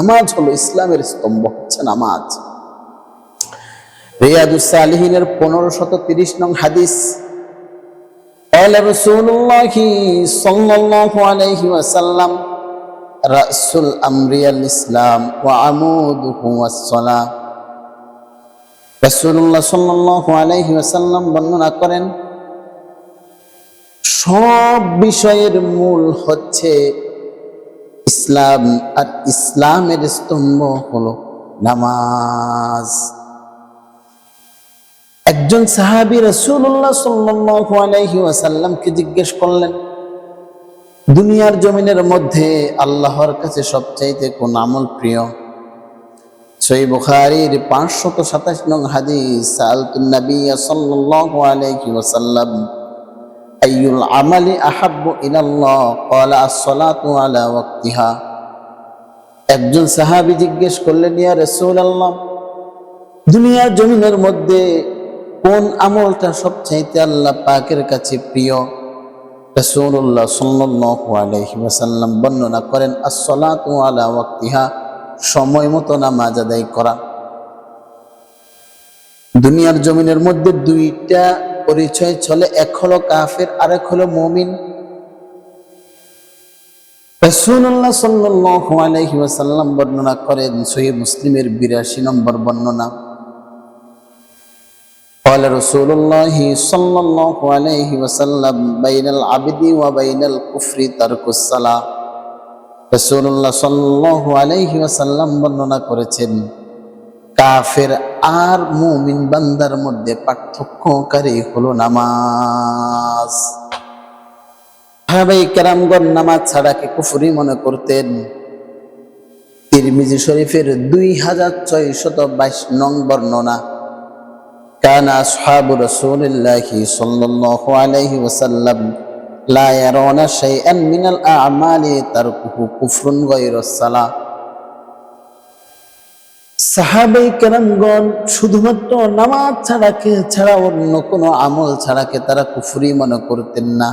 নামাজ হলো ইসলামের স্তম্ভ, হচ্ছে নামাজ। রিয়াদুস সালিহিনের 1530 নং হাদিস, ক্বালা রাসূলুল্লাহি সাল্লাল্লাহু আলাইহি ওয়াসাল্লাম, রাসুল আমরিয়াল ইসলাম ওয়া আমুদুহু ওয়াস-সালাহ। রাসূলুল্লাহ সাল্লাল্লাহু আলাইহি ওয়াসাল্লাম বর্ণনা করেন, সব বিষয়ের মূল হচ্ছে ইসলাম, আর ইসলামের স্তম্ভ হলো নামাজ। একজন সাহাবী রাসূলুল্লাহ সাল্লাল্লাহু আলাইহি ওয়াসাল্লামকে জিজ্ঞেস করলেন, দুনিয়ার জমিনের মধ্যে আল্লাহর কাছে সবচাইতে কোন আমল প্রিয়? সহিহ বুখারীর 527 নং হাদিস, সাআলতুন নবী সাল্লাল্লাহু আলাইহি ওয়াসাল্লাম আইয়ুল আমালি আহাব্বু ইলাল্লাহ, ক্বালা আস-সালাতু আলা ওয়াক্তিহা। একজন সাহাবী জিজ্ঞেস করলেন, ইয়া রাসূলুল্লাহ, দুনিয়ার জমিনের মধ্যে কোন আমলটা সবচাইতে আল্লাহ পাকের কাছে প্রিয়? রাসূলুল্লাহ সাল্লাল্লাহু আলাইহি ওয়াসাল্লাম বর্ণনা করেন, আস-সালাতু আলা ওয়াক্তিহা, সময় মতো নামাজ আদায় করা। দুনিয়ার জমিনের মধ্যে দুইটা পরিচয় চলে, এক হলো কাফের, আরেক হলো মুমিন। রাসূলুল্লাহ সাল্লাল্লাহু আলাইহি ওয়াসাল্লাম বর্ণনা করেন, সহিহ মুসলিমের 82 নম্বর বর্ণনা, ক্বালা রাসূলুল্লাহি সাল্লাল্লাহু আলাইহি ওয়াসাল্লাম, বাইনাল আবদি ওয়া বাইনাল কুফরি তারকুস সালাহ। রাসূলুল্লাহ সাল্লাল্লাহু আলাইহি ওয়াসাল্লাম বর্ণনা করেছেন, কাফের আর মুমিন বান্দার মধ্যে পার্থক্যকারী হলো নামাজ। সাহাবায়ে কেরামগণ নামাজ ছাড়াকে কুফরি মনে করতেন। তিরমিজি শরীফের 2622 নং বর্ণনা, কানা আসহাবু রাসূলিল্লাহি সাল্লাল্লাহু আলাইহি ওয়াসাল্লাম লা ইয়ারাউনা শাইআন মিনাল আ'মালি তারকুহু কুফরুন গায়রুস সালাহ। সাহাবায়ে কেরামগণ শুধুমাত্র নামাজ ছাড়া অন্য কোনো আমল ছাড়াকে তারা কুফরি মনে করতেন না।